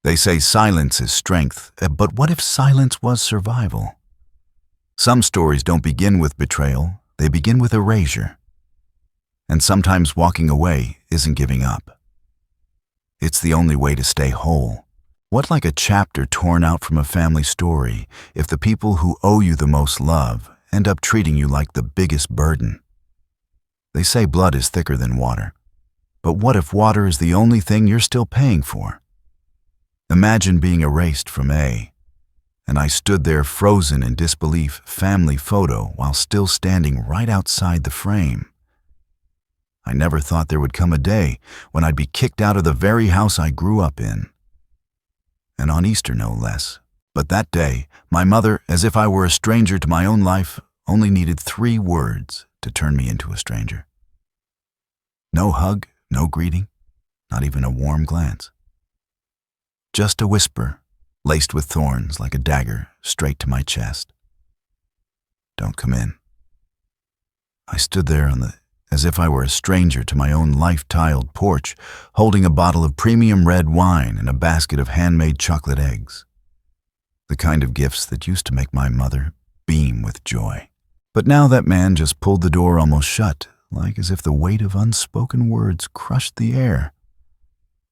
They say silence is strength, but what if silence was survival? Some stories don't begin with betrayal, they begin with erasure. And sometimes walking away isn't giving up. It's the only way to stay whole. What like a chapter torn out from a family story if the people who owe you the most love end up treating you like the biggest burden? They say blood is thicker than water. But what if water is the only thing you're still paying for? Imagine being erased from A, and I stood there frozen in disbelief, family photo, while still standing right outside the frame. I never thought there would come a day when I'd be kicked out of the very house I grew up in. And on Easter, no less. But that day, my mother, as if I were a stranger to my own life, only needed 3 words to turn me into a stranger. No hug, no greeting, not even a warm glance. Just a whisper, laced with thorns like a dagger, straight to my chest. Don't come in. I stood there as if I were a stranger to my own life-tiled porch, holding a bottle of premium red wine and a basket of handmade chocolate eggs. The kind of gifts that used to make my mother beam with joy. But now that man just pulled the door almost shut, like as if the weight of unspoken words crushed the air.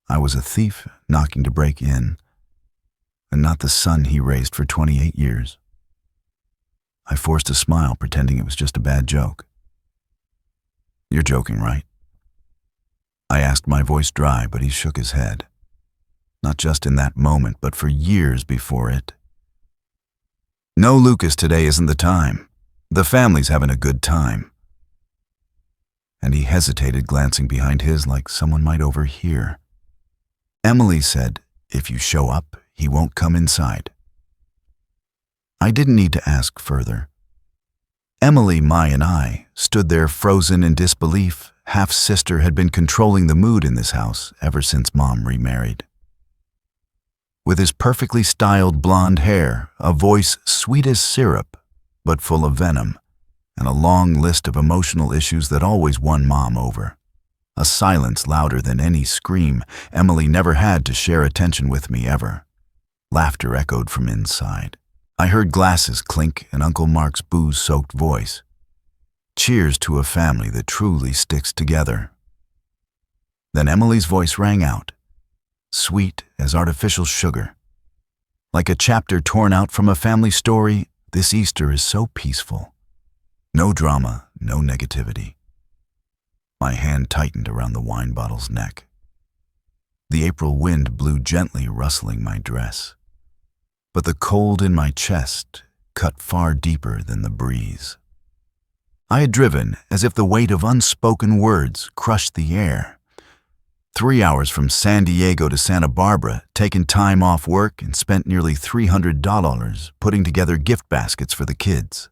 I was a thief knocking to break in, and not the son he raised for 28 years. I forced a smile, pretending it was just a bad joke. You're joking, right? I asked, my voice dry, but he shook his head. Not just in that moment, but for years before it. No, Lucas, today isn't the time. The family's having a good time. And he hesitated, glancing behind his like someone might overhear. Emily said, if you show up, he won't come inside. I didn't need to ask further. Emily, Mai, and I stood there frozen in disbelief. Half-sister had been controlling the mood in this house ever since Mom remarried. With his perfectly styled blonde hair, a voice sweet as syrup, but full of venom, and a long list of emotional issues that always won Mom over. A silence louder than any scream. Emily never had to share attention with me ever. Laughter echoed from inside. I heard glasses clink and Uncle Mark's booze-soaked voice. Cheers to a family that truly sticks together. Then Emily's voice rang out, sweet as artificial sugar. Like a chapter torn out from a family story, this Easter is so peaceful. No drama, no negativity. My hand tightened around the wine bottle's neck. The April wind blew gently, rustling my dress. But the cold in my chest cut far deeper than the breeze. I had driven as if the weight of unspoken words crushed the air. 3 hours from San Diego to Santa Barbara, taken time off work and spent nearly $300 putting together gift baskets for the kids.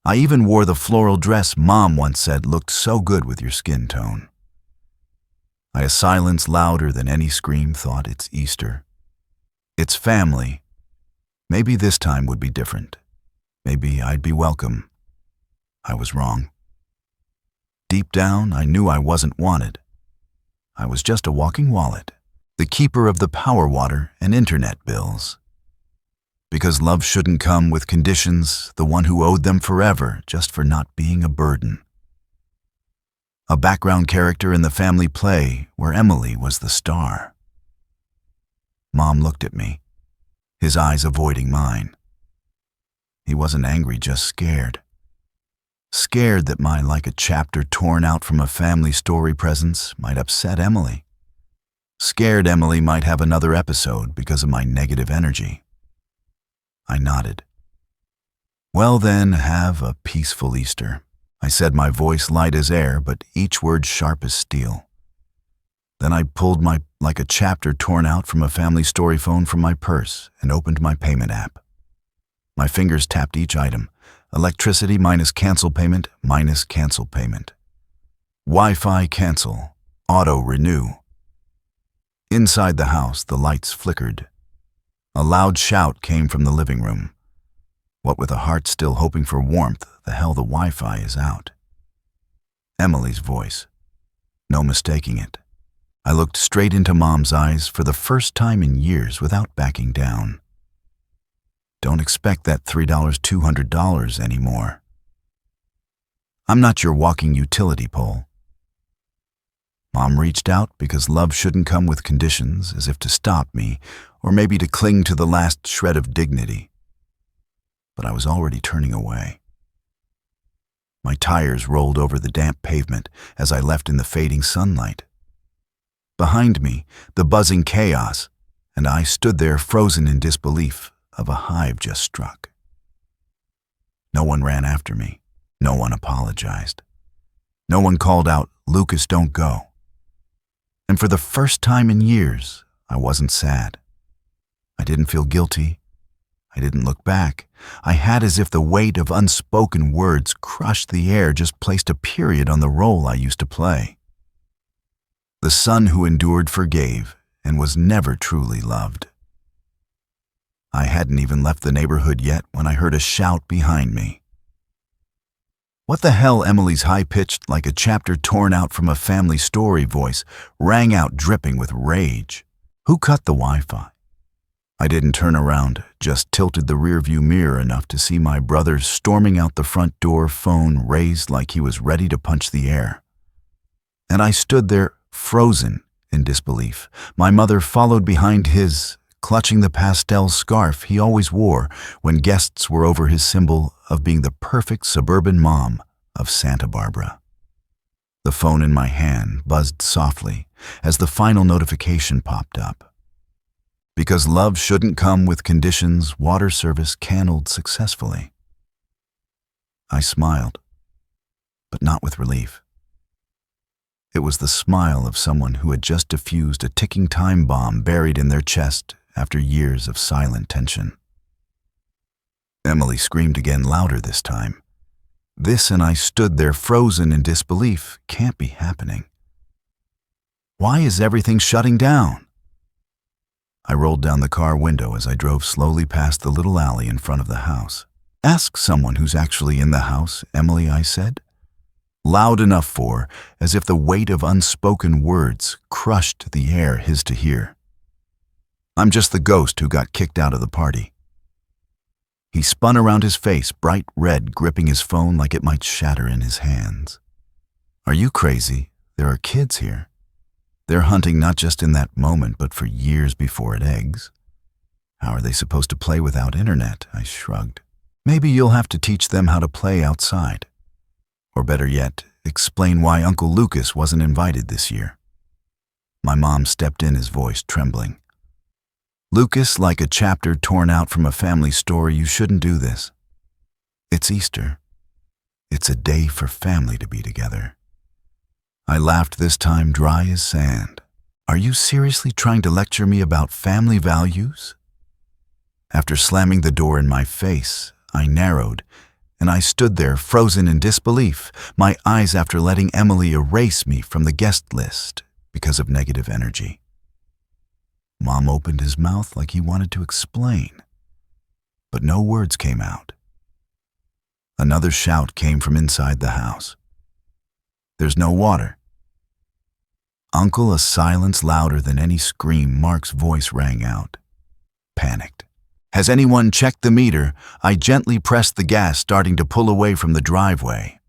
I even wore the floral dress Mom once said looked so good with your skin tone. A silence louder than any scream thought it's Easter. It's family. Maybe this time would be different. Maybe I'd be welcome. I was wrong. Deep down, I knew I wasn't wanted. I was just a walking wallet, the keeper of the power water and internet bills. Because love shouldn't come with conditions, the one who owed them forever just for not being a burden. A background character in the family play where Emily was the star. Mom looked at me, his eyes avoiding mine. He wasn't angry, just scared. Scared that my like a chapter torn out from a family story presence might upset Emily. Scared Emily might have another episode because of my negative energy. I nodded. Well then, have a peaceful Easter. I said, my voice light as air, but each word sharp as steel. Then I pulled my like a chapter torn out from a family story phone from my purse and opened my payment app. My fingers tapped each item. Electricity minus cancel payment, minus cancel payment. Wi-Fi cancel, auto renew. Inside the house, the lights flickered. A loud shout came from the living room. What with a heart still hoping for warmth, the hell the Wi-Fi is out. Emily's voice. No mistaking it. I looked straight into Mom's eyes for the first time in years without backing down. Don't expect that $200 anymore. I'm not your walking utility pole. Mom reached out because love shouldn't come with conditions, as if to stop me, or maybe to cling to the last shred of dignity. But I was already turning away. My tires rolled over the damp pavement as I left in the fading sunlight. Behind me, the buzzing chaos, and I stood there frozen in disbelief of a hive just struck. No one ran after me. No one apologized. No one called out, "Lucas, don't go." And for the first time in years, I wasn't sad. I didn't feel guilty. I didn't look back. I had as if the weight of unspoken words crushed the air, just placed a period on the role I used to play. The son who endured forgave and was never truly loved. I hadn't even left the neighborhood yet when I heard a shout behind me. What the hell? Emily's high-pitched, like a chapter torn out from a family story voice rang out, dripping with rage. Who cut the Wi-Fi? I didn't turn around, just tilted the rearview mirror enough to see my brother storming out the front door, phone raised like he was ready to punch the air. And I stood there, frozen in disbelief. My mother followed behind his, clutching the pastel scarf he always wore when guests were over, his symbol of being the perfect suburban mom of Santa Barbara. The phone in my hand buzzed softly as the final notification popped up. Because love shouldn't come with conditions, water service canceled successfully. I smiled, but not with relief. It was the smile of someone who had just diffused a ticking time bomb buried in their chest after years of silent tension. Emily screamed again, louder this time. This, and I stood there frozen in disbelief. Can't be happening. Why is everything shutting down? I rolled down the car window as I drove slowly past the little alley in front of the house. Ask someone who's actually in the house, Emily, I said. Loud enough for, as if the weight of unspoken words crushed the air his to hear. I'm just the ghost who got kicked out of the party. He spun around, his face bright red, gripping his phone like it might shatter in his hands. Are you crazy? There are kids here. They're hunting not just in that moment, but for years before it eggs. How are they supposed to play without internet? I shrugged. Maybe you'll have to teach them how to play outside. Or better yet, explain why Uncle Lucas wasn't invited this year. My mom stepped in, his voice trembling. Lucas, like a chapter torn out from a family story, you shouldn't do this. It's Easter. It's a day for family to be together. I laughed, this time dry as sand. Are you seriously trying to lecture me about family values? After slamming the door in my face, I narrowed, and I stood there frozen in disbelief, my eyes after letting Emily erase me from the guest list because of negative energy. Mom opened his mouth like he wanted to explain, but no words came out. Another shout came from inside the house. There's no water. Uncle, a silence louder than any scream, Mark's voice rang out. Panicked. Has anyone checked the meter? I gently pressed the gas, starting to pull away from the driveway.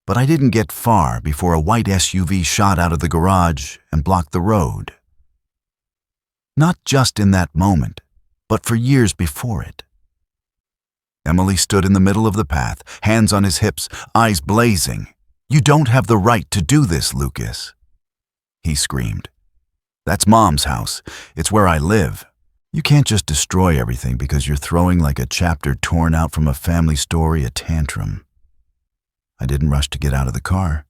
But I didn't get far before a white SUV shot out of the garage and blocked the road. Not just in that moment, but for years before it. Emily stood in the middle of the path, hands on his hips, eyes blazing. You don't have the right to do this, Lucas. He screamed. That's Mom's house. It's where I live. You can't just destroy everything because you're throwing, like a chapter torn out from a family story, a tantrum. I didn't rush to get out of the car.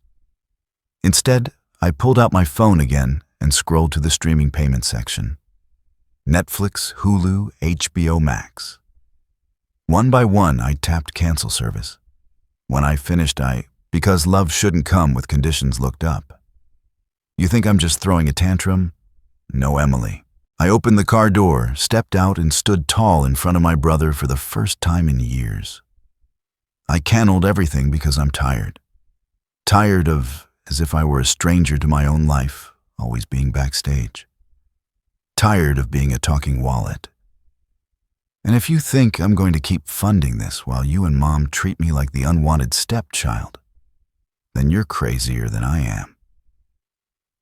Instead, I pulled out my phone again and scrolled to the streaming payment section. Netflix, Hulu, HBO Max. One by one, I tapped cancel service. When I finished, because love shouldn't come with conditions, looked up. You think I'm just throwing a tantrum? No, Emily. I opened the car door, stepped out, and stood tall in front of my brother for the first time in years. I canceled everything because I'm tired. Tired of, as if I were a stranger to my own life, always being backstage. Tired of being a talking wallet. And if you think I'm going to keep funding this while you and Mom treat me like the unwanted stepchild, then you're crazier than I am.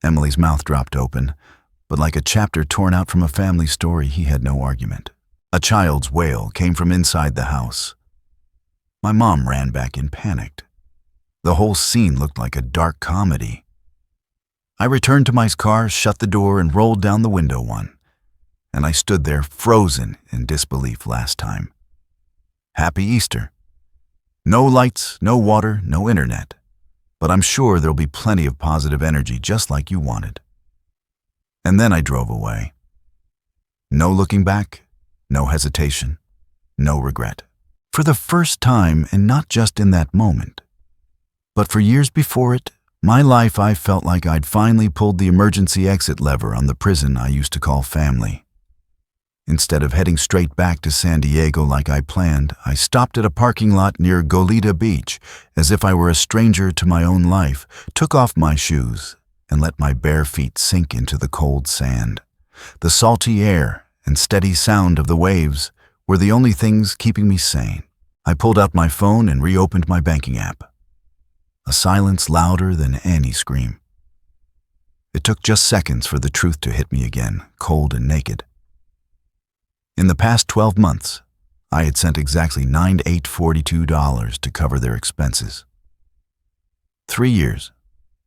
Emily's mouth dropped open, but like a chapter torn out from a family story, he had no argument. A child's wail came from inside the house. My mom ran back in panicked. The whole scene looked like a dark comedy. I returned to my car, shut the door, and rolled down the window one. And I stood there frozen in disbelief last time. Happy Easter. No lights, no water, no internet. But I'm sure there'll be plenty of positive energy just like you wanted. And then I drove away. No looking back, no hesitation, no regret. For the first time, and not just in that moment, but for years before it, my life, I felt like I'd finally pulled the emergency exit lever on the prison I used to call family. Instead of heading straight back to San Diego like I planned, I stopped at a parking lot near Goleta Beach, as if I were a stranger to my own life, took off my shoes, and let my bare feet sink into the cold sand. The salty air and steady sound of the waves were the only things keeping me sane. I pulled out my phone and reopened my banking app. A silence louder than any scream. It took just seconds for the truth to hit me again, cold and naked. In the past 12 months, I had sent exactly $9,842 to cover their expenses. 3 years.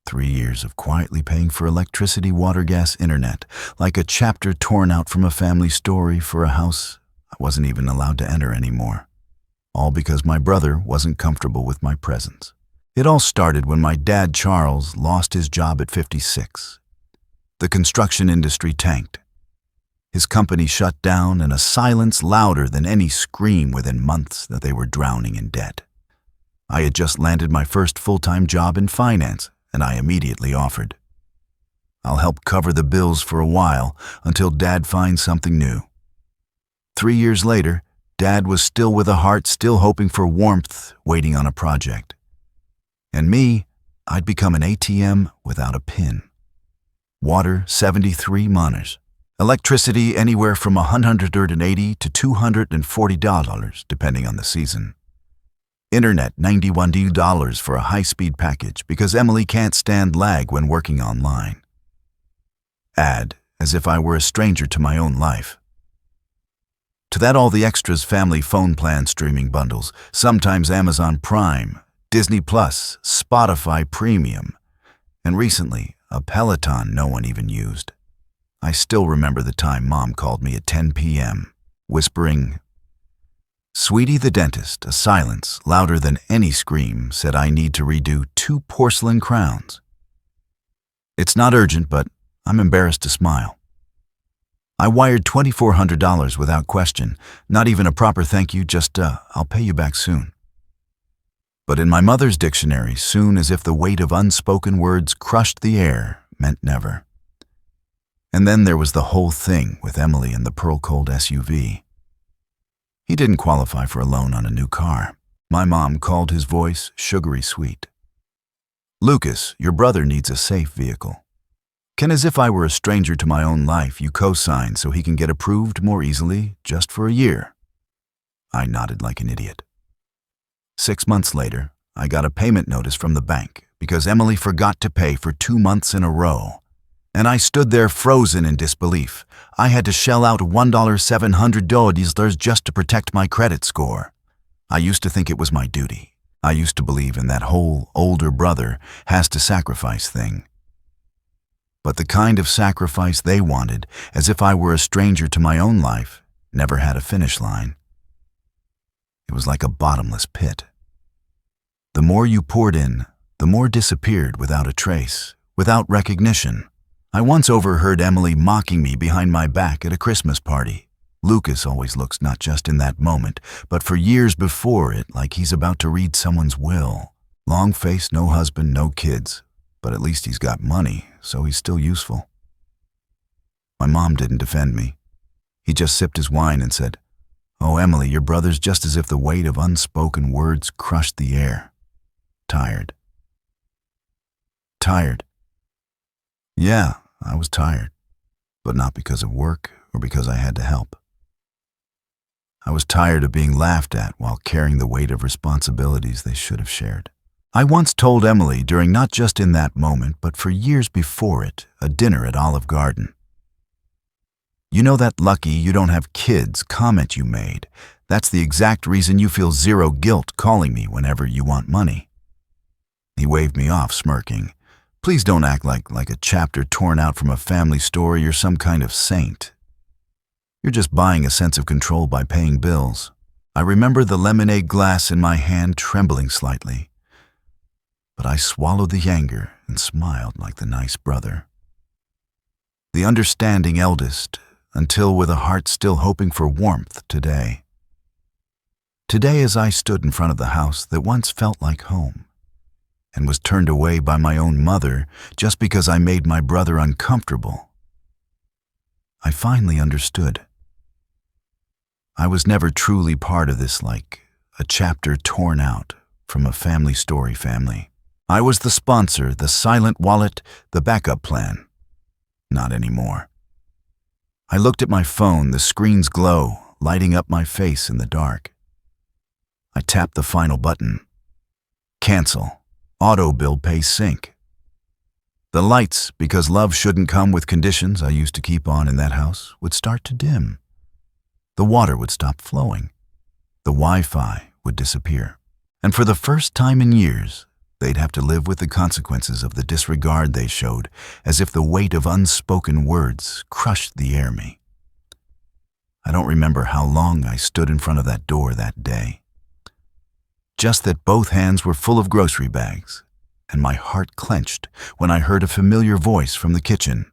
3 years of quietly paying for electricity, water, gas, internet, like a chapter torn out from a family story for a house I wasn't even allowed to enter anymore. All because my brother wasn't comfortable with my presence. It all started when my dad, Charles, lost his job at 56. The construction industry tanked. His company shut down, and a silence louder than any scream within months that they were drowning in debt. I had just landed my first full-time job in finance, and I immediately offered. I'll help cover the bills for a while until Dad finds something new. 3 years later, Dad was still with a heart, still hoping for warmth, waiting on a project. And me, I'd become an ATM without a pin. Water, 73 moners. Electricity, anywhere from $180 to $240, depending on the season. Internet, $91 for a high-speed package because Emily can't stand lag when working online. Add, as if I were a stranger to my own life. To that, all the extras: family phone plan streaming bundles, sometimes Amazon Prime, Disney Plus, Spotify Premium, and recently, a Peloton no one even used. I still remember the time Mom called me at 10 p.m., whispering, "Sweetie, the dentist," a silence louder than any scream, said I need to redo 2 porcelain crowns. It's not urgent, but I'm embarrassed to smile. I wired $2,400 without question, not even a proper thank you, just I'll pay you back soon. But in my mother's dictionary, soon, as if the weight of unspoken words crushed the air, meant never. And then there was the whole thing with Emily and the Pearl Cold SUV. He didn't qualify for a loan on a new car. My mom called his voice sugary sweet. "Lucas, your brother needs a safe vehicle. Can, as if I were a stranger to my own life, you co-sign so he can get approved more easily, just for a year?" I nodded like an idiot. 6 months later, I got a payment notice from the bank because Emily forgot to pay for 2 months in a row. And I stood there frozen in disbelief. I had to shell out $1,700 just to protect my credit score. I used to think it was my duty. I used to believe in that whole older brother has to sacrifice thing. But the kind of sacrifice they wanted, as if I were a stranger to my own life, never had a finish line. It was like a bottomless pit. The more you poured in, the more disappeared without a trace, without recognition. I once overheard Emily mocking me behind my back at a Christmas party. Lucas always looks, not just in that moment, but for years before it, like he's about to read someone's will. Long face, no husband, no kids, but at least he's got money, so he's still useful. My mom didn't defend me. He just sipped his wine and said, "Oh, Emily, your brother's just as if the weight of unspoken words crushed the air. Tired." Tired. Yeah, I was tired, but not because of work or because I had to help. I was tired of being laughed at while carrying the weight of responsibilities they should have shared. I once told Emily during not just in that moment, but for years before it, a dinner at Olive Garden. "You know that lucky you don't have kids comment you made? That's the exact reason you feel zero guilt calling me whenever you want money." He waved me off, smirking. "Please don't act like a chapter torn out from a family story you're some kind of saint. You're just buying a sense of control by paying bills." I remember the lemonade glass in my hand trembling slightly, but I swallowed the anger and smiled like the nice brother. The understanding eldest, until with a heart still hoping for warmth today. Today as I stood in front of the house that once felt like home, and was turned away by my own mother just because I made my brother uncomfortable, I finally understood. I was never truly part of this, like a chapter torn out from a family story family. I was the sponsor, the silent wallet, the backup plan. Not anymore. I looked at my phone, the screen's glow, lighting up my face in the dark. I tapped the final button. Cancel. Auto bill pay sync. The lights, because love shouldn't come with conditions I used to keep on in that house, would start to dim. The water would stop flowing. The Wi-Fi would disappear. And for the first time in years, they'd have to live with the consequences of the disregard they showed, as if the weight of unspoken words crushed the air me. I don't remember how long I stood in front of that door that day. Just that both hands were full of grocery bags, and my heart clenched when I heard a familiar voice from the kitchen.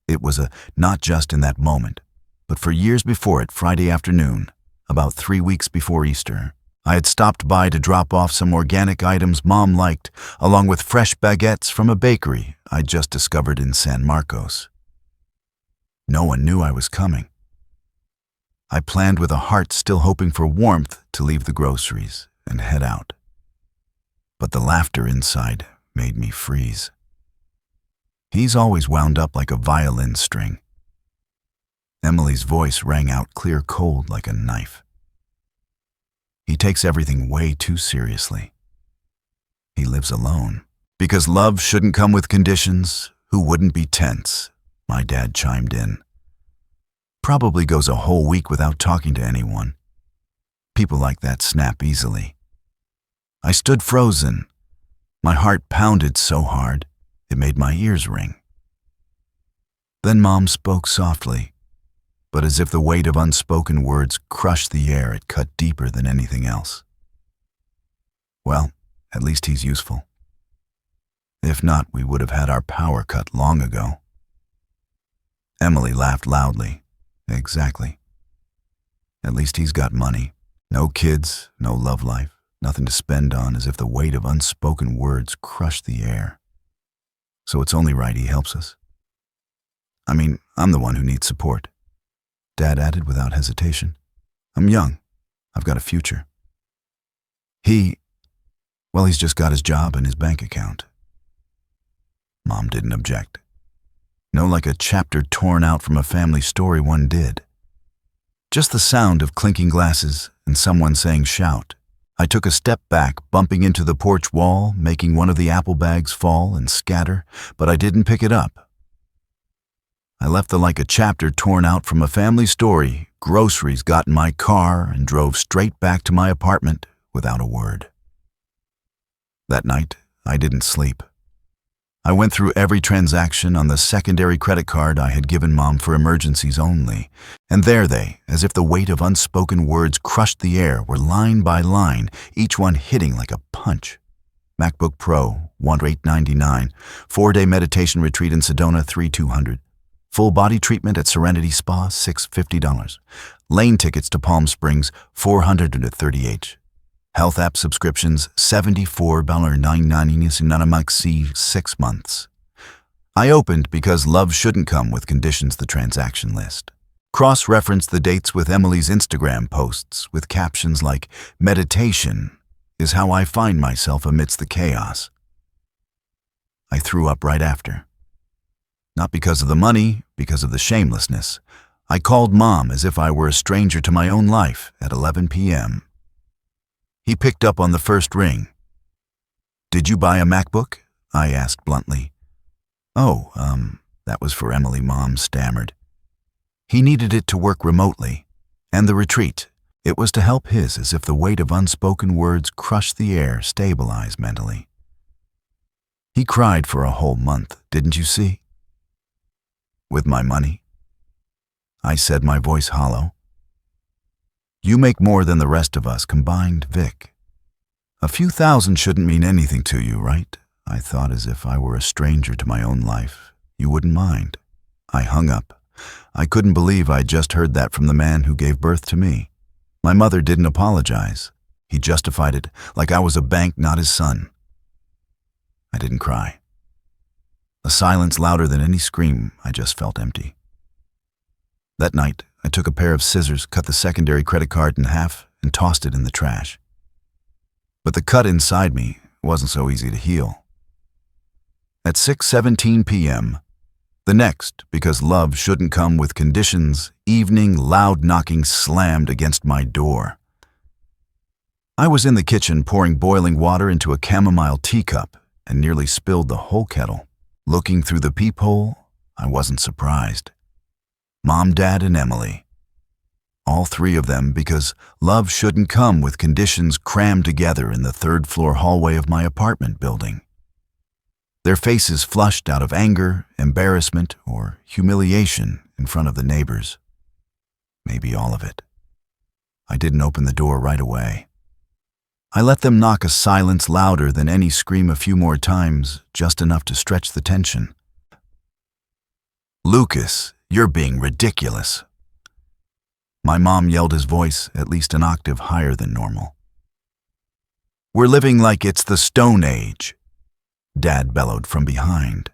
It was not just in that moment, but for years before it, Friday afternoon, about 3 weeks before Easter. I had stopped by to drop off some organic items Mom liked, along with fresh baguettes from a bakery I'd just discovered in San Marcos. No one knew I was coming. I planned with a heart still hoping for warmth to leave the groceries and head out. But the laughter inside made me freeze. He's always wound up like a violin string. Emily's voice rang out clear cold like a knife. He takes everything way too seriously. He lives alone. Because love shouldn't come with conditions, who wouldn't be tense? My dad chimed in. Probably goes a whole week without talking to anyone. People like that snap easily. I stood frozen. My heart pounded so hard, it made my ears ring. Then Mom spoke softly, but as if the weight of unspoken words crushed the air, it cut deeper than anything else. Well, at least he's useful. If not, we would have had our power cut long ago. Emily laughed loudly. Exactly. At least he's got money. No kids, no love life, nothing to spend on, as if the weight of unspoken words crushed the air. So it's only right he helps us. I mean, I'm the one who needs support. Dad added without hesitation. I'm young. I've got a future. He's just got his job and his bank account. Mom didn't object. No, like a chapter torn out from a family story one did. Just the sound of clinking glasses and someone saying shout. I took a step back, bumping into the porch wall, making one of the apple bags fall and scatter, but I didn't pick it up. I left the like a chapter torn out from a family story, groceries, got in my car, and drove straight back to my apartment without a word. That night, I didn't sleep. I went through every transaction on the secondary credit card I had given Mom for emergencies only, and there they, as if the weight of unspoken words crushed the air, were line by line, each one hitting like a punch. MacBook Pro, $1,899. 4-day meditation retreat in Sedona, $3,200. Full body treatment at Serenity Spa, $650. Lane tickets to Palm Springs, $430. Health app subscriptions, $74.99 in 6 months. I opened because love shouldn't come with conditions the transaction list. Cross-referenced the dates with Emily's Instagram posts with captions like, "Meditation is how I find myself amidst the chaos." I threw up right after. Not because of the money, because of the shamelessness. I called Mom as if I were a stranger to my own life at 11 p.m. He picked up on the first ring. "Did you buy a MacBook?" I asked bluntly. "Oh, that was for Emily," Mom stammered. He needed it to work remotely. And the retreat, it was to help his, as if the weight of unspoken words crushed the air, stabilize mentally. He cried for a whole month, didn't you see? With my money? I said, my voice hollow. You make more than the rest of us combined, Vic. A few thousand shouldn't mean anything to you, right? I thought, as if I were a stranger to my own life. You wouldn't mind. I hung up. I couldn't believe I'd just heard that from the man who gave birth to me. My mother didn't apologize. He justified it like I was a bank, not his son. I didn't cry. A silence louder than any scream. I just felt empty. That night, I took a pair of scissors, cut the secondary credit card in half, and tossed it in the trash. But the cut inside me wasn't so easy to heal. At 6:17 p.m., the next, because love shouldn't come with conditions, evening loud knocking slammed against my door. I was in the kitchen pouring boiling water into a chamomile teacup and nearly spilled the whole kettle. Looking through the peephole, I wasn't surprised. Mom, Dad, and Emily. All three of them, because love shouldn't come with conditions, crammed together in the third-floor hallway of my apartment building. Their faces flushed out of anger, embarrassment, or humiliation in front of the neighbors. Maybe all of it. I didn't open the door right away. I let them knock a silence louder than any scream a few more times, just enough to stretch the tension. "Lucas, you're being ridiculous." My mom yelled, his voice at least an octave higher than normal. "We're living like it's the Stone Age," Dad bellowed from behind.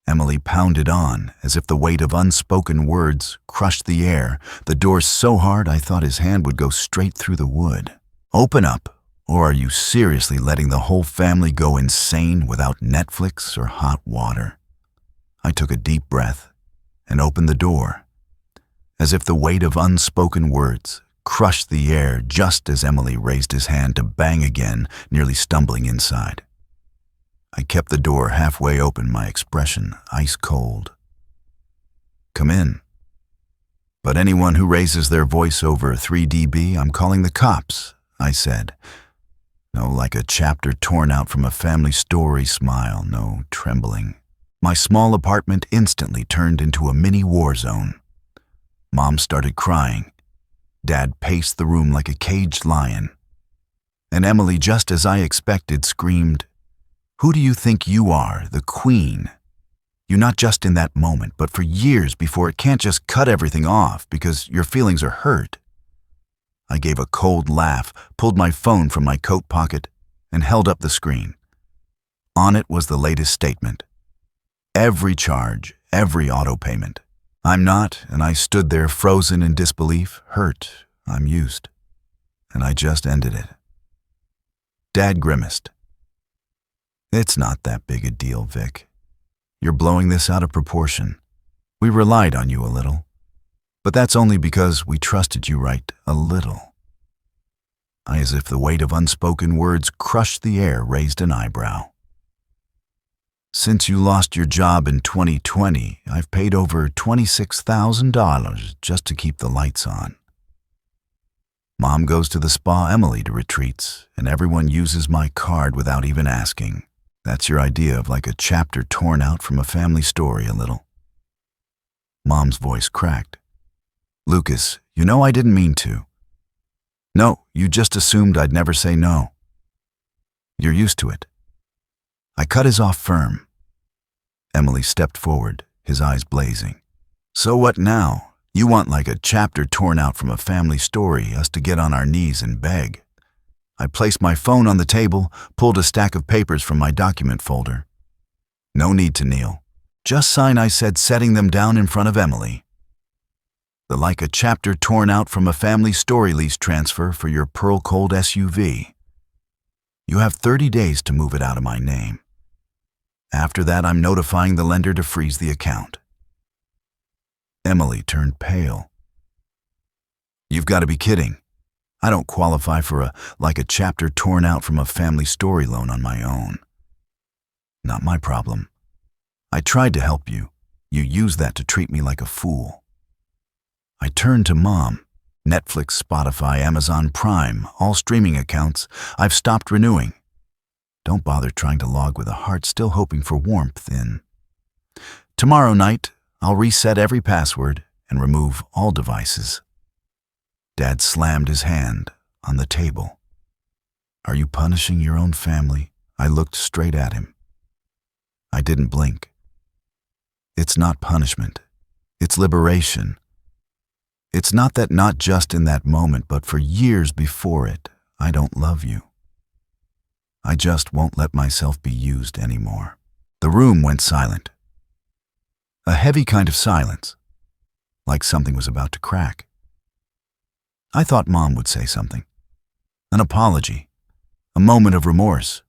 Emily pounded on, as if the weight of unspoken words crushed the air, the door so hard I thought his hand would go straight through the wood. "Open up, or are you seriously letting the whole family go insane without Netflix or hot water?" I took a deep breath and opened the door, as if the weight of unspoken words crushed the air just as Emily raised his hand to bang again, nearly stumbling inside. I kept the door halfway open, my expression ice cold. "Come in. But anyone who raises their voice over 3 dB, I'm calling the cops," I said. No, like a chapter torn out from a family story smile, no trembling. My small apartment instantly turned into a mini war zone. Mom started crying. Dad paced the room like a caged lion. And Emily, just as I expected, screamed, "Who do you think you are, the queen? You're not just in that moment, but for years before. It can't just cut everything off because your feelings are hurt." I gave a cold laugh, pulled my phone from my coat pocket, and held up the screen. On it was the latest statement. Every charge, every auto payment. I'm not, and I stood there frozen in disbelief, hurt, I'm used. And I just ended it. Dad grimaced. "It's not that big a deal, Vic. You're blowing this out of proportion. We relied on you a little. But that's only because we trusted you, right? A little." I, as if the weight of unspoken words crushed the air, raised an eyebrow. "Since you lost your job in 2020, I've paid over $26,000 just to keep the lights on. Mom goes to the spa, Emily to retreats, and everyone uses my card without even asking. That's your idea of like a chapter torn out from a family story a little." Mom's voice cracked. "Lucas, you know I didn't mean to." "No, you just assumed I'd never say no. You're used to it." I cut his off firm. Emily stepped forward, his eyes blazing. "So what now? You want like a chapter torn out from a family story, us to get on our knees and beg." I placed my phone on the table, pulled a stack of papers from my document folder. "No need to kneel. Just sign," I said, setting them down in front of Emily. "The like a chapter torn out from a family story lease transfer for your Pearl Cold SUV. You have 30 days to move it out of my name." After that, I'm notifying the lender to freeze the account." Emily turned pale. "You've got to be kidding. I don't qualify for a chapter torn out from a family story loan on my own." "Not my problem. I tried to help you. You used that to treat me like a fool." I turned to Mom. "Netflix, Spotify, Amazon Prime, all streaming accounts I've stopped renewing. Don't bother trying to log with a heart still hoping for warmth in. Tomorrow night, I'll reset every password and remove all devices." Dad slammed his hand on the table. "Are you punishing your own family?" I looked straight at him. I didn't blink. "It's not punishment. It's liberation. It's not that not just in that moment, but for years before it, I don't love you. I just won't let myself be used anymore." The room went silent. A heavy kind of silence, like something was about to crack. I thought Mom would say something. An apology, a moment of remorse.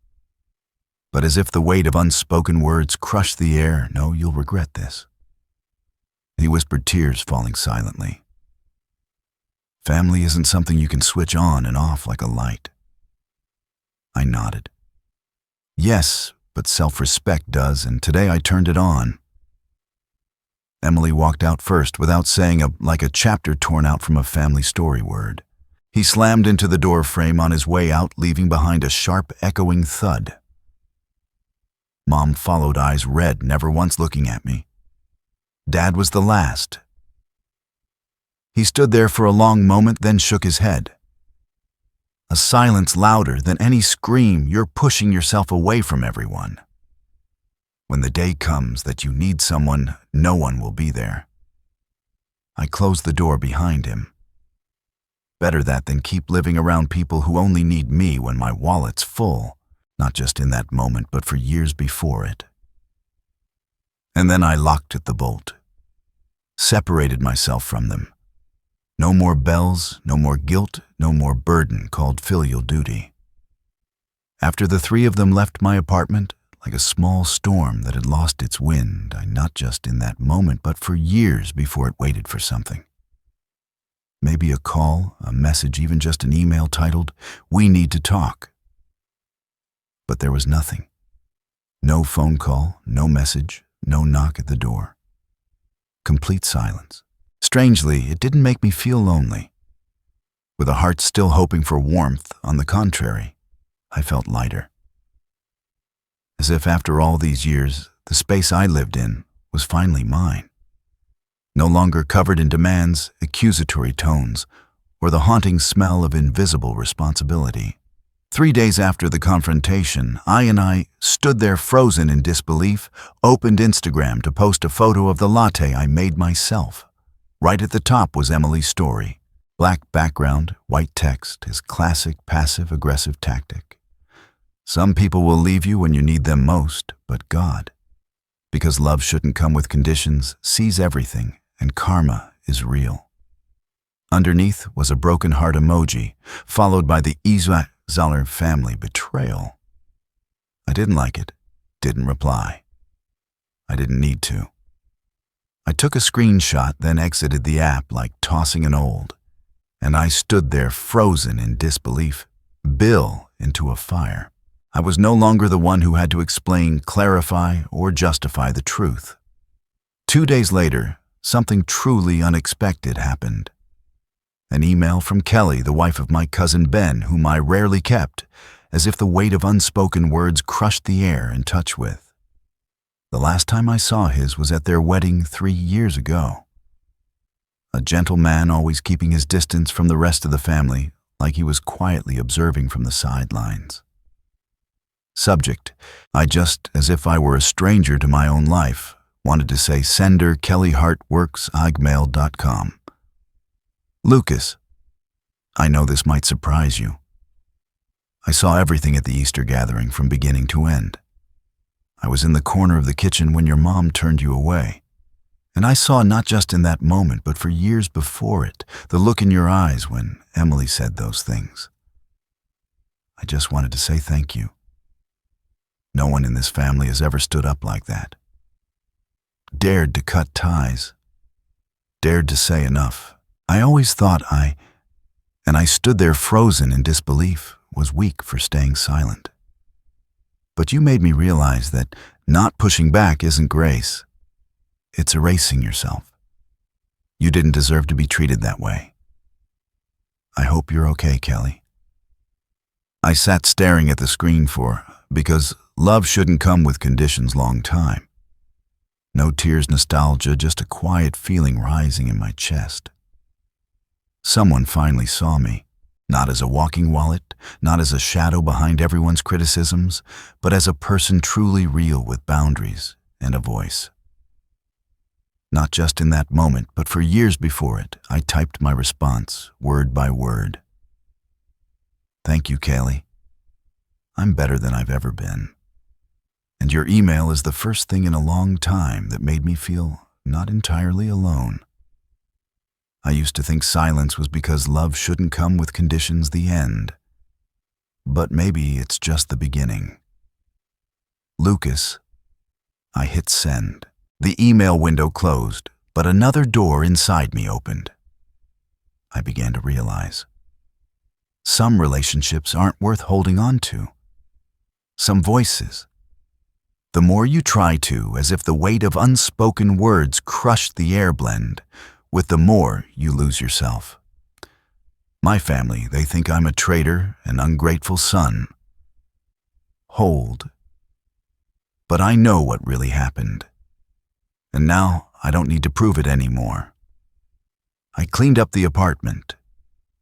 But as if the weight of unspoken words crushed the air, "No, you'll regret this." He whispered, tears falling silently. "Family isn't something you can switch on and off like a light." I nodded. "Yes, but self-respect does, and today I turned it on." Emily walked out first without saying a chapter torn out from a family story word. He slammed into the door frame on his way out, leaving behind a sharp, echoing thud. Mom followed, eyes red, never once looking at me. Dad was the last. He stood there for a long moment, then shook his head. A silence louder than any scream. "You're pushing yourself away from everyone. When the day comes that you need someone, no one will be there." I closed the door behind him. Better that than keep living around people who only need me when my wallet's full, not just in that moment, but for years before it. And then I locked the bolt, separated myself from them. No more bells, no more guilt, no more burden called filial duty. After the three of them left my apartment, like a small storm that had lost its wind, I not just in that moment, but for years before it waited for something. Maybe a call, a message, even just an email titled, "We need to talk." But there was nothing. No phone call, no message, no knock at the door. Complete silence. Strangely, it didn't make me feel lonely. With a heart still hoping for warmth, on the contrary, I felt lighter. As if after all these years, the space I lived in was finally mine. No longer covered in demands, accusatory tones, or the haunting smell of invisible responsibility. 3 days after the confrontation, I stood there frozen in disbelief, opened Instagram to post a photo of the latte I made myself. Right at the top was Emily's story. Black background, white text, his classic passive-aggressive tactic. "Some people will leave you when you need them most, but God, because love shouldn't come with conditions, sees everything, and karma is real." Underneath was a broken heart emoji, followed by the Zoller family betrayal. I didn't like it, didn't reply. I didn't need to. I took a screenshot, then exited the app like tossing an old, and I stood there frozen in disbelief, Bill into a fire. I was no longer the one who had to explain, clarify, or justify the truth. 2 days later, something truly unexpected happened. An email from Kelly, the wife of my cousin Ben, whom I rarely kept, as if the weight of unspoken words crushed the air in touch with. The last time I saw his was at their wedding 3 years ago. A gentle man always keeping his distance from the rest of the family, like he was quietly observing from the sidelines. Subject, I just, as if I were a stranger to my own life, wanted to say sender kellyhartworks@igmail.com. Lucas, I know this might surprise you. I saw everything at the Easter gathering from beginning to end. I was in the corner of the kitchen when your mom turned you away. And I saw not just in that moment, but for years before it, the look in your eyes when Emily said those things. I just wanted to say thank you. No one in this family has ever stood up like that. Dared to cut ties. Dared to say enough. I always thought I stood there frozen in disbelief, was weak for staying silent. But you made me realize that not pushing back isn't grace. It's erasing yourself. You didn't deserve to be treated that way. I hope you're okay, Kelly. I sat staring at the screen because love shouldn't come with conditions long time. No tears, nostalgia, just a quiet feeling rising in my chest. Someone finally saw me, not as a walking wallet, not as a shadow behind everyone's criticisms, but as a person truly real with boundaries and a voice. Not just in that moment, but for years before it, I typed my response, word by word. Thank you, Kaylee. I'm better than I've ever been. And your email is the first thing in a long time that made me feel not entirely alone. I used to think silence was because love shouldn't come with conditions the end. But maybe it's just the beginning. Lucas. I hit send. The email window closed, but another door inside me opened. I began to realize. Some relationships aren't worth holding on to. Some voices. The more you try to, as if the weight of unspoken words crushed the air blend, with the more you lose yourself. My family, they think I'm a traitor, an ungrateful son. Hold. But I know what really happened. And now I don't need to prove it anymore. I cleaned up the apartment,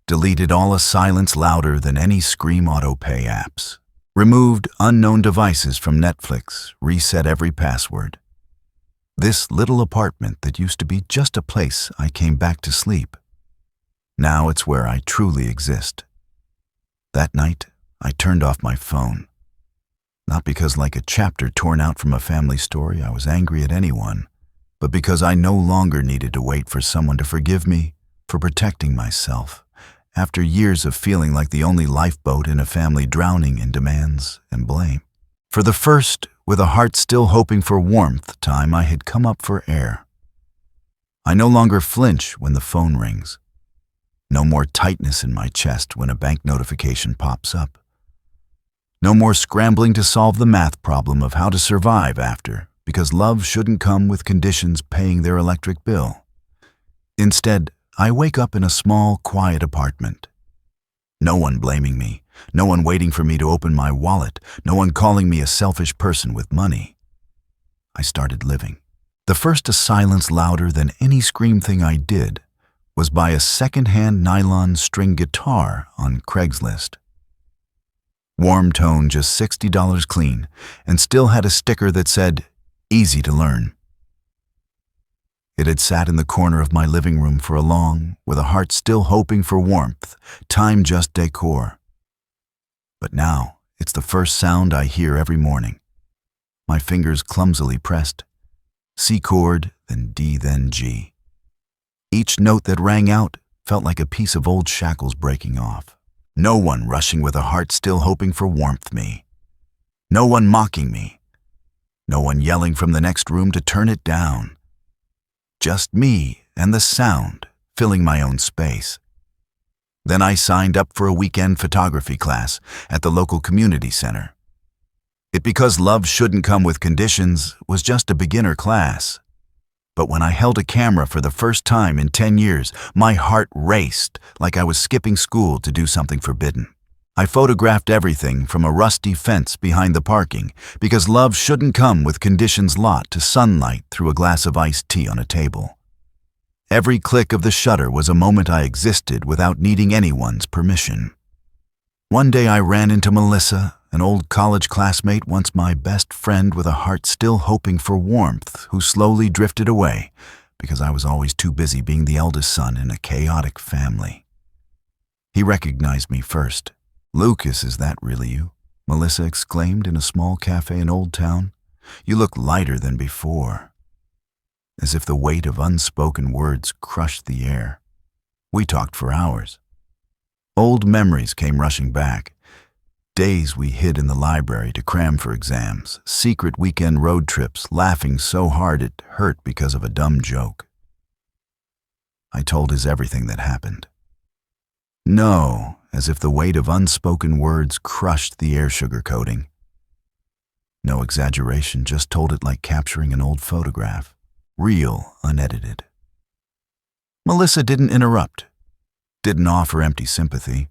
deleted all a silence louder than any Scream auto-pay apps, removed unknown devices from Netflix, reset every password. This little apartment that used to be just a place I came back to sleep. Now it's where I truly exist. That night, I turned off my phone. Not because, like a chapter torn out from a family story, I was angry at anyone, but because I no longer needed to wait for someone to forgive me for protecting myself, after years of feeling like the only lifeboat in a family drowning in demands and blame. For the first, with a heart still hoping for warmth, time I had come up for air. I no longer flinch when the phone rings. No more tightness in my chest when a bank notification pops up. No more scrambling to solve the math problem of how to survive after, because love shouldn't come with conditions paying their electric bill. Instead, I wake up in a small, quiet apartment. No one blaming me, no one waiting for me to open my wallet, no one calling me a selfish person with money. I started living. The first to silence louder than any Scream thing I did was buy a second-hand nylon string guitar on Craigslist. Warm tone, just $60 clean, and still had a sticker that said, easy to learn. It had sat in the corner of my living room for a long, with a heart still hoping for warmth, time just decor. But now, it's the first sound I hear every morning. My fingers clumsily pressed. C chord, then D, then G. Each note that rang out felt like a piece of old shackles breaking off. No one rushing with a heart still hoping for warmth me. No one mocking me. No one yelling from the next room to turn it down. Just me and the sound filling my own space. Then I signed up for a weekend photography class at the local community center. It because love shouldn't come with conditions was just a beginner class. But when I held a camera for the first time in 10 years, my heart raced like I was skipping school to do something forbidden. I photographed everything from a rusty fence behind the parking because love shouldn't come with conditions lot to sunlight through a glass of iced tea on a table. Every click of the shutter was a moment I existed without needing anyone's permission. One day I ran into Melissa, an old college classmate, once my best friend with a heart still hoping for warmth, who slowly drifted away because I was always too busy being the eldest son in a chaotic family. He recognized me first. "Lucas, is that really you?" Melissa exclaimed in a small cafe in Old Town. "You look lighter than before." As if the weight of unspoken words crushed the air. We talked for hours. Old memories came rushing back. Days we hid in the library to cram for exams, secret weekend road trips, laughing so hard it hurt because of a dumb joke. I told his everything that happened. No, as if the weight of unspoken words crushed the air sugarcoating. No exaggeration, just told it like capturing an old photograph, real, unedited. Melissa didn't interrupt, didn't offer empty sympathy.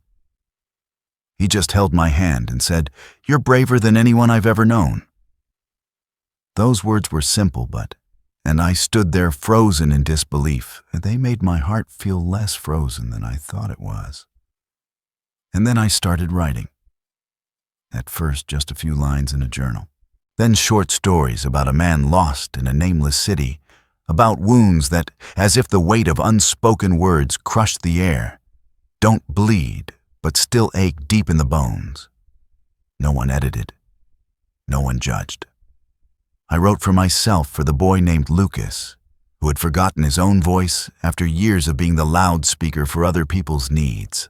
He just held my hand and said, "You're braver than anyone I've ever known." Those words were simple, and I stood there frozen in disbelief. They made my heart feel less frozen than I thought it was. And then I started writing. At first, just a few lines in a journal. Then short stories about a man lost in a nameless city, about wounds that, as if the weight of unspoken words crushed the air, don't bleed, but still ache deep in the bones. No one edited. No one judged. I wrote for myself, for the boy named Lucas, who had forgotten his own voice after years of being the loudspeaker for other people's needs.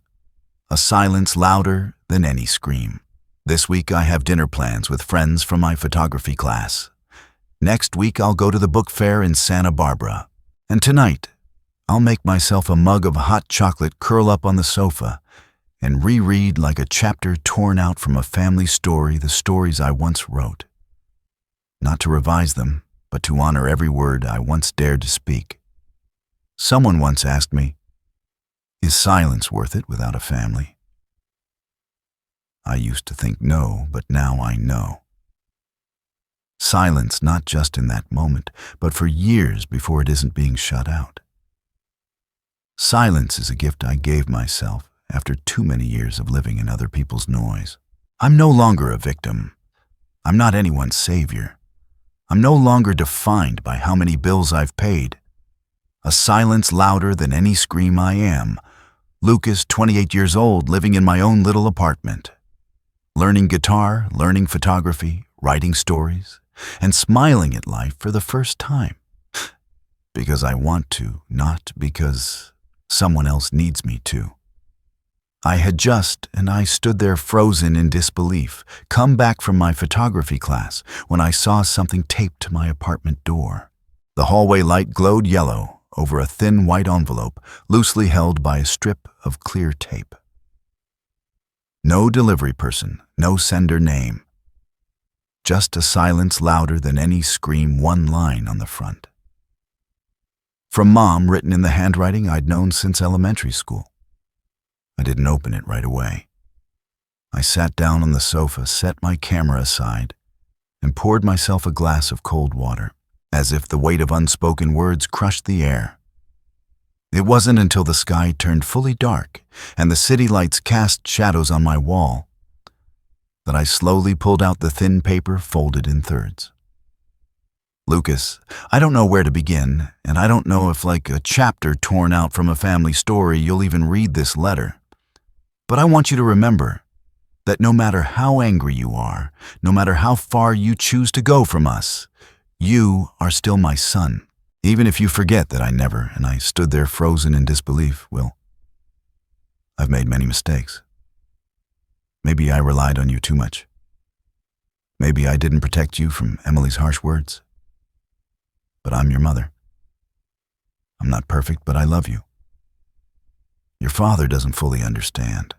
A silence louder than any scream. This week I have dinner plans with friends from my photography class. Next week I'll go to the book fair in Santa Barbara. And tonight, I'll make myself a mug of hot chocolate, curl up on the sofa, and reread like a chapter torn out from a family story the stories I once wrote. Not to revise them, but to honor every word I once dared to speak. Someone once asked me, "Is silence worth it without a family?" I used to think no, but now I know. Silence not just in that moment, but for years before it isn't being shut out. Silence is a gift I gave myself after too many years of living in other people's noise. I'm no longer a victim. I'm not anyone's savior. I'm no longer defined by how many bills I've paid. A silence louder than any scream I am. Lucas, 28 years old, living in my own little apartment. Learning guitar, learning photography, writing stories, and smiling at life for the first time. Because I want to, not because someone else needs me to. I had just, and I stood there frozen in disbelief, come back from my photography class when I saw something taped to my apartment door. The hallway light glowed yellow over a thin white envelope loosely held by a strip of clear tape. No delivery person, no sender name. Just a silence louder than any scream, one line on the front. From Mom, written in the handwriting I'd known since elementary school. I didn't open it right away. I sat down on the sofa, set my camera aside, and poured myself a glass of cold water, as if the weight of unspoken words crushed the air. It wasn't until the sky turned fully dark and the city lights cast shadows on my wall that I slowly pulled out the thin paper folded in thirds. Lucas, I don't know where to begin, and I don't know if, like a chapter torn out from a family story, you'll even read this letter. But I want you to remember that no matter how angry you are, no matter how far you choose to go from us, you are still my son. Even if you forget that I never, and I stood there frozen in disbelief, Will. I've made many mistakes. Maybe I relied on you too much. Maybe I didn't protect you from Emily's harsh words. But I'm your mother. I'm not perfect, but I love you. Your father doesn't fully understand.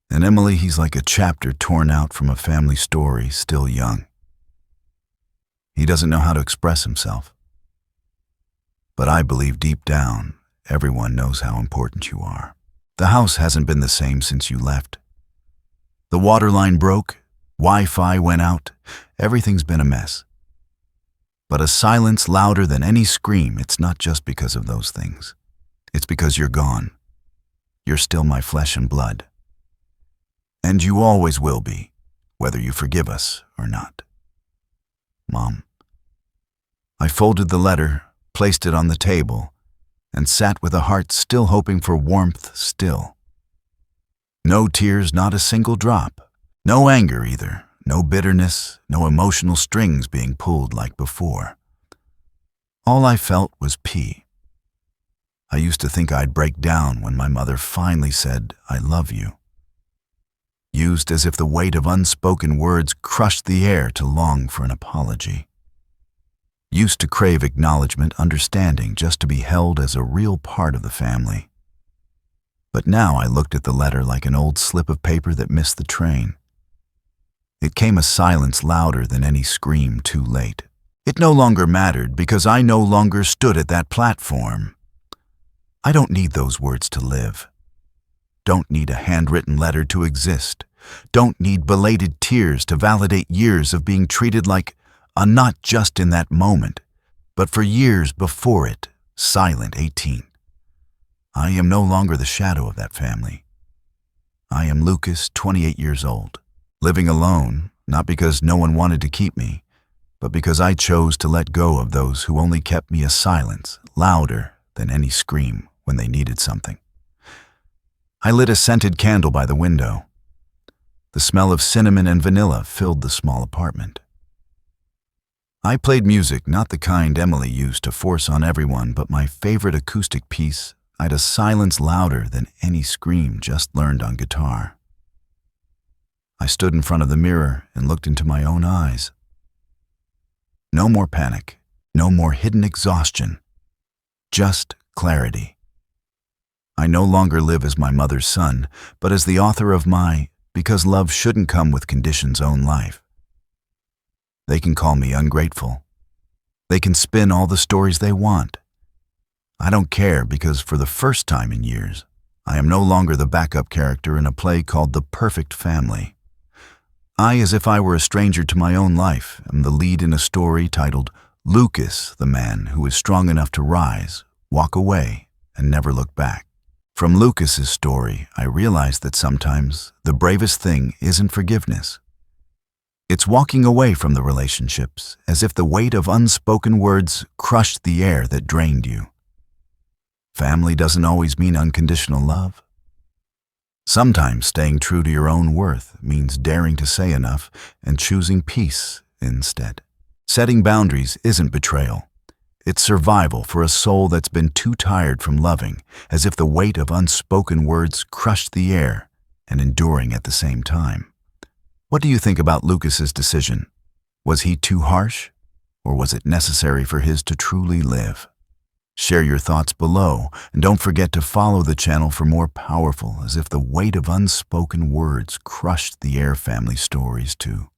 And Emily, he's like a chapter torn out from a family story, still young. He doesn't know how to express himself. But I believe deep down, everyone knows how important you are. The house hasn't been the same since you left. The water line broke, Wi-Fi went out, everything's been a mess. But a silence louder than any scream, it's not just because of those things. It's because you're gone. You're still my flesh and blood. And you always will be, whether you forgive us or not. Mom. I folded the letter, placed it on the table, and sat with a heart still hoping for warmth still. No tears, not a single drop. No anger either. No bitterness, no emotional strings being pulled like before. All I felt was peace. I used to think I'd break down when my mother finally said, "I love you." used as if the weight of unspoken words crushed the air to long for an apology. Used to crave acknowledgement, understanding, just to be held as a real part of the family. But now I looked at the letter like an old slip of paper that missed the train. It came a silence louder than any scream too late. It no longer mattered because I no longer stood at that platform. I don't need those words to live. Don't need a handwritten letter to exist. Don't need belated tears to validate years of being treated like a not just in that moment, but for years before it, silent 18. I am no longer the shadow of that family. I am Lucas, 28 years old, living alone, not because no one wanted to keep me, but because I chose to let go of those who only kept me a silence louder than any scream when they needed something. I lit a scented candle by the window. The smell of cinnamon and vanilla filled the small apartment. I played music, not the kind Emily used to force on everyone, but my favorite acoustic piece. I had a silence louder than any scream just learned on guitar. I stood in front of the mirror and looked into my own eyes. No more panic, no more hidden exhaustion, just clarity. I no longer live as my mother's son, but as the author of my Because Love Shouldn't Come with Conditions own life. They can call me ungrateful. They can spin all the stories they want. I don't care because for the first time in years, I am no longer the backup character in a play called The Perfect Family. I, as if I were a stranger to my own life, am the lead in a story titled Lucas, the man who is strong enough to rise, walk away, and never look back. From Lucas's story, I realized that sometimes the bravest thing isn't forgiveness. It's walking away from the relationships as if the weight of unspoken words crushed the air that drained you. Family doesn't always mean unconditional love. Sometimes staying true to your own worth means daring to say enough and choosing peace instead. Setting boundaries isn't betrayal. It's survival for a soul that's been too tired from loving, as if the weight of unspoken words crushed the air and enduring at the same time. What do you think about Lucas's decision? Was he too harsh, or was it necessary for his to truly live? Share your thoughts below, and don't forget to follow the channel for more powerful, as if the weight of unspoken words crushed the air family stories too.